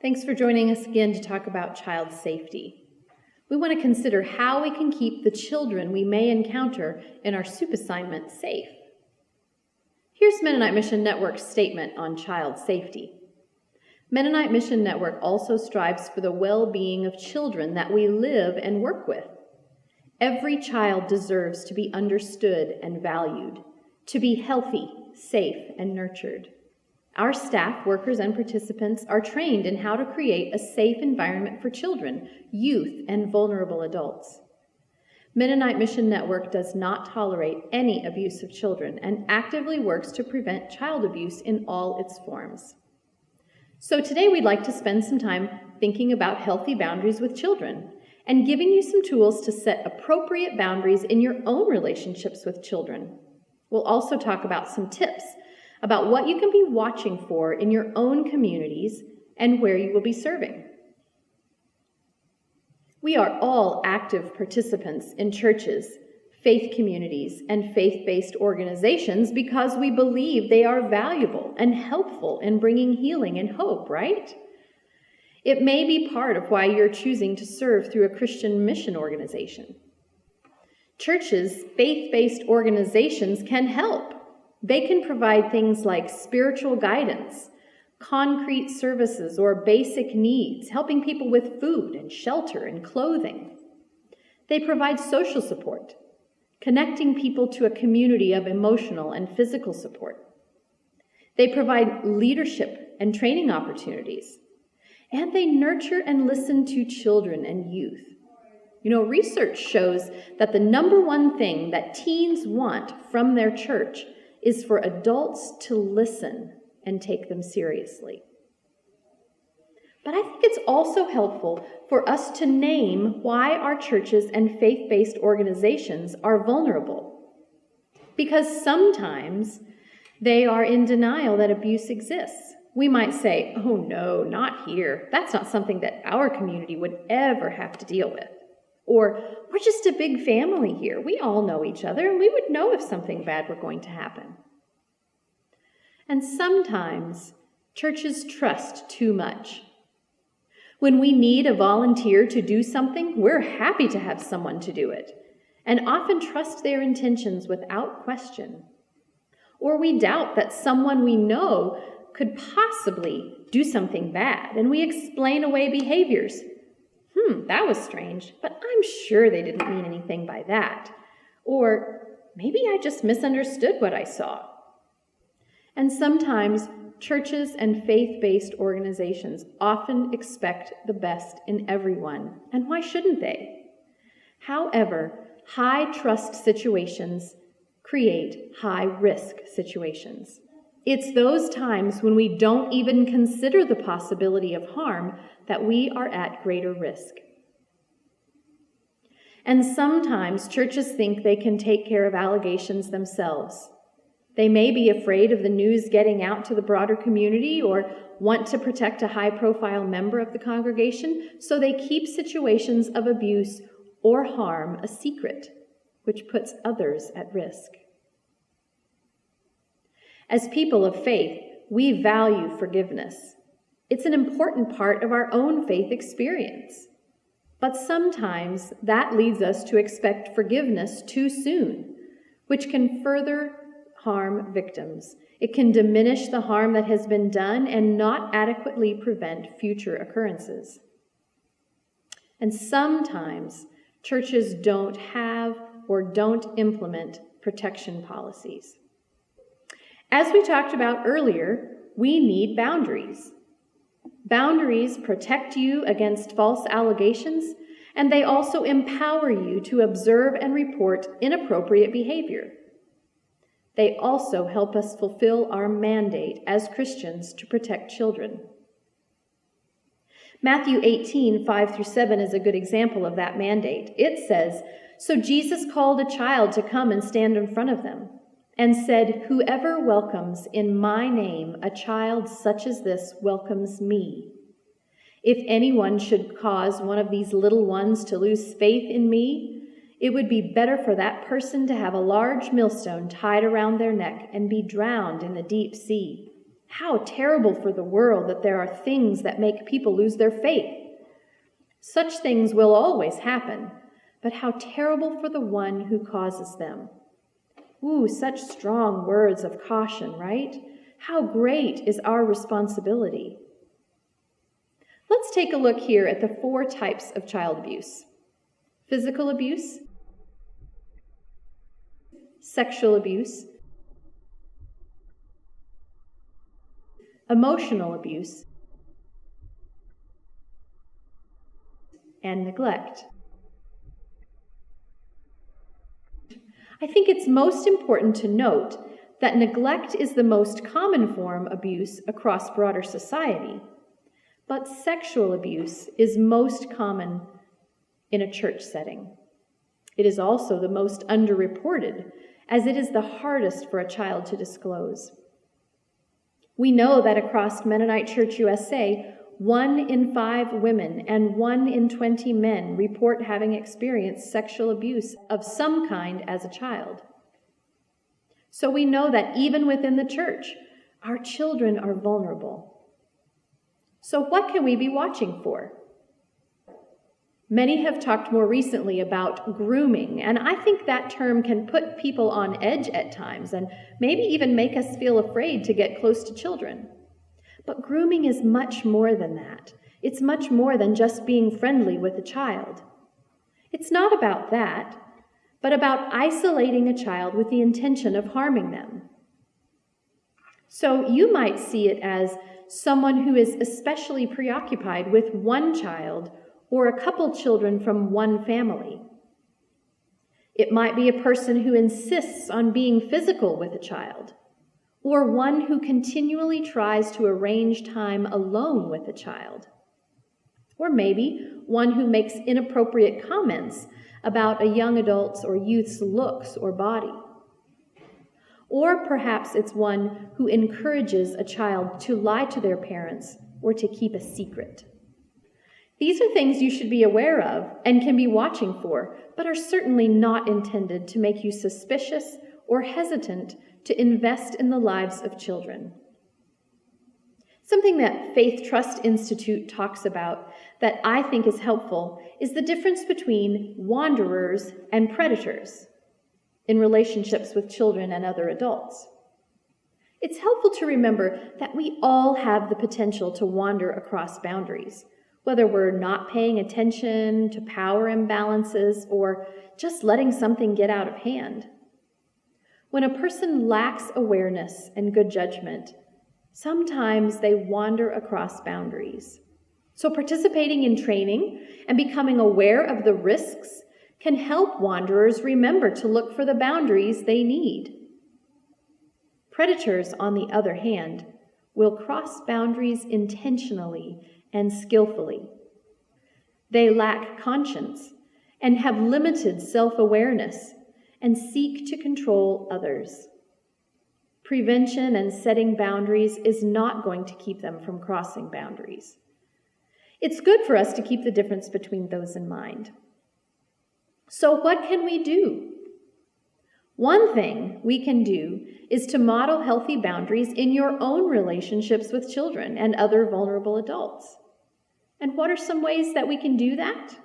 Thanks for joining us again to talk about child safety. We want to consider how we can keep the children we may encounter in our SOUP assignment safe. Here's Mennonite Mission Network's statement on child safety. Mennonite Mission Network also strives for the well-being of children that we live and work with. Every child deserves to be understood and valued, to be healthy, safe, and nurtured. Our staff, workers, and participants are trained in how to create a safe environment for children, youth, and vulnerable adults. Mennonite Mission Network does not tolerate any abuse of children and actively works to prevent child abuse in all its forms. So today we'd like to spend some time thinking about healthy boundaries with children and giving you some tools to set appropriate boundaries in your own relationships with children. We'll also talk about some tips about what you can be watching for in your own communities and where you will be serving. We are all active participants in churches, faith communities, and faith-based organizations because we believe they are valuable and helpful in bringing healing and hope, right? It may be part of why you're choosing to serve through a Christian mission organization. Churches, faith-based organizations can help. They can provide things like spiritual guidance, concrete services or basic needs, helping people with food and shelter and clothing. They provide social support, connecting people to a community of emotional and physical support. They provide leadership and training opportunities, and they nurture and listen to children and youth. Research shows that the number one thing that teens want from their church is for adults to listen and take them seriously. But I think it's also helpful for us to name why our churches and faith-based organizations are vulnerable. Because sometimes they are in denial that abuse exists. We might say, "Oh no, not here. That's not something that our community would ever have to deal with." Or, "We're just a big family here. We all know each other, and we would know if something bad were going to happen." And sometimes churches trust too much. When we need a volunteer to do something, we're happy to have someone to do it, and often trust their intentions without question. Or we doubt that someone we know could possibly do something bad, and we explain away behaviors. That was strange, but I'm sure they didn't mean anything by that. Or maybe I just misunderstood what I saw. And sometimes churches and faith-based organizations often expect the best in everyone, and why shouldn't they? However, high-trust situations create high-risk situations. It's those times when we don't even consider the possibility of harm that we are at greater risk. And sometimes churches think they can take care of allegations themselves. They may be afraid of the news getting out to the broader community or want to protect a high-profile member of the congregation, so they keep situations of abuse or harm a secret, which puts others at risk. As people of faith, we value forgiveness. It's an important part of our own faith experience. But sometimes that leads us to expect forgiveness too soon, which can further harm victims. It can diminish the harm that has been done and not adequately prevent future occurrences. And sometimes churches don't have or don't implement protection policies. As we talked about earlier, we need boundaries. Boundaries protect you against false allegations, and they also empower you to observe and report inappropriate behavior. They also help us fulfill our mandate as Christians to protect children. Matthew 18:5-7 is a good example of that mandate. It says, "So Jesus called a child to come and stand in front of them, and said, 'Whoever welcomes in my name a child such as this welcomes me. If anyone should cause one of these little ones to lose faith in me, it would be better for that person to have a large millstone tied around their neck and be drowned in the deep sea. How terrible for the world that there are things that make people lose their faith. Such things will always happen, but how terrible for the one who causes them. Ooh, such strong words of caution, right? How great is our responsibility. Let's take a look here at the 4 types of child abuse. Physical abuse, sexual abuse, emotional abuse, and neglect. I think it's most important to note that neglect is the most common form of abuse across broader society, but sexual abuse is most common in a church setting. It is also the most underreported, as it is the hardest for a child to disclose. We know that across Mennonite Church USA, 1 in 5 women and 1 in 20 men report having experienced sexual abuse of some kind as a child. So we know that even within the church, our children are vulnerable. So what can we be watching for? Many have talked more recently about grooming, and I think that term can put people on edge at times and maybe even make us feel afraid to get close to children. But grooming is much more than that. It's much more than just being friendly with a child. It's not about that, but about isolating a child with the intention of harming them. So you might see it as someone who is especially preoccupied with one child or a couple children from one family. It might be a person who insists on being physical with a child, or one who continually tries to arrange time alone with a child. Or maybe one who makes inappropriate comments about a young adult's or youth's looks or body. Or perhaps it's one who encourages a child to lie to their parents or to keep a secret. These are things you should be aware of and can be watching for, but are certainly not intended to make you suspicious or hesitant to invest in the lives of children. Something that Faith Trust Institute talks about that I think is helpful is the difference between wanderers and predators in relationships with children and other adults. It's helpful to remember that we all have the potential to wander across boundaries, whether we're not paying attention to power imbalances or just letting something get out of hand. When a person lacks awareness and good judgment, sometimes they wander across boundaries. So participating in training and becoming aware of the risks can help wanderers remember to look for the boundaries they need. Predators, on the other hand, will cross boundaries intentionally and skillfully. They lack conscience and have limited self-awareness and seek to control others. Prevention and setting boundaries is not going to keep them from crossing boundaries. It's good for us to keep the difference between those in mind. So what can we do? One thing we can do is to model healthy boundaries in your own relationships with children and other vulnerable adults. And what are some ways that we can do that?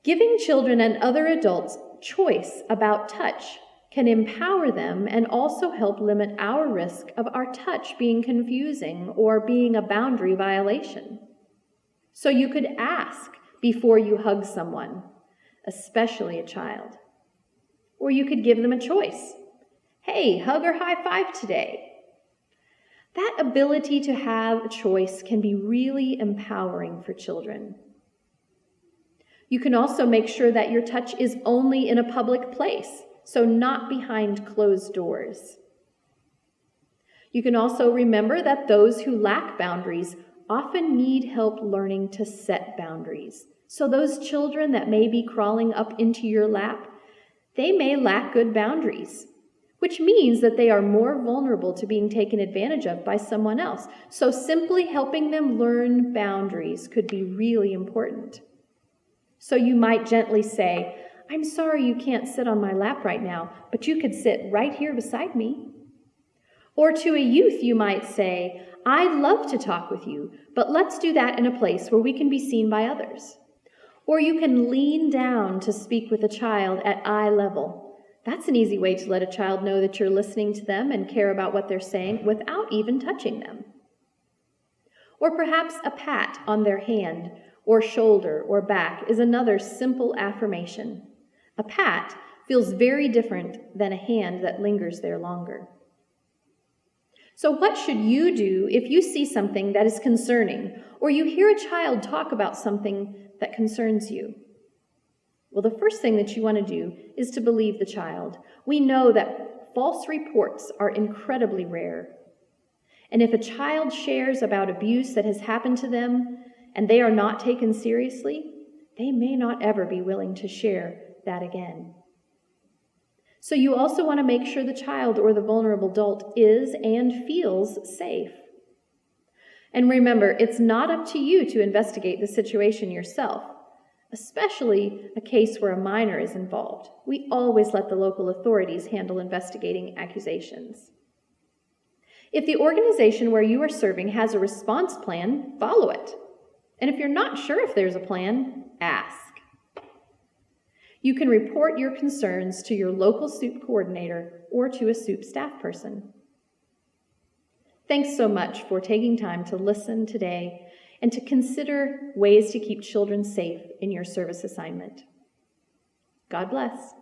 Giving children and other adults choice about touch can empower them and also help limit our risk of our touch being confusing or being a boundary violation. So you could ask before you hug someone, especially a child. Or you could give them a choice. Hey, hug or high five today. That ability to have a choice can be really empowering for children. You can also make sure that your touch is only in a public place, so not behind closed doors. You can also remember that those who lack boundaries often need help learning to set boundaries. So those children that may be crawling up into your lap, they may lack good boundaries, which means that they are more vulnerable to being taken advantage of by someone else. So simply helping them learn boundaries could be really important. So you might gently say, I'm sorry you can't sit on my lap right now, but you could sit right here beside me. Or to a youth, you might say, "I'd love to talk with you, but let's do that in a place where we can be seen by others." Or you can lean down to speak with a child at eye level. That's an easy way to let a child know that you're listening to them and care about what they're saying without even touching them. Or perhaps a pat on their hand or shoulder or back is another simple affirmation. A pat feels very different than a hand that lingers there longer. So what should you do if you see something that is concerning, or you hear a child talk about something that concerns you? Well, the first thing that you want to do is to believe the child. We know that false reports are incredibly rare. And if a child shares about abuse that has happened to them and they are not taken seriously, they may not ever be willing to share that again. So you also want to make sure the child or the vulnerable adult is and feels safe. And remember, it's not up to you to investigate the situation yourself, especially a case where a minor is involved. We always let the local authorities handle investigating accusations. If the organization where you are serving has a response plan, follow it. And if you're not sure if there's a plan, ask. You can report your concerns to your local SOUP coordinator or to a SOUP staff person. Thanks so much for taking time to listen today and to consider ways to keep children safe in your service assignment. God bless.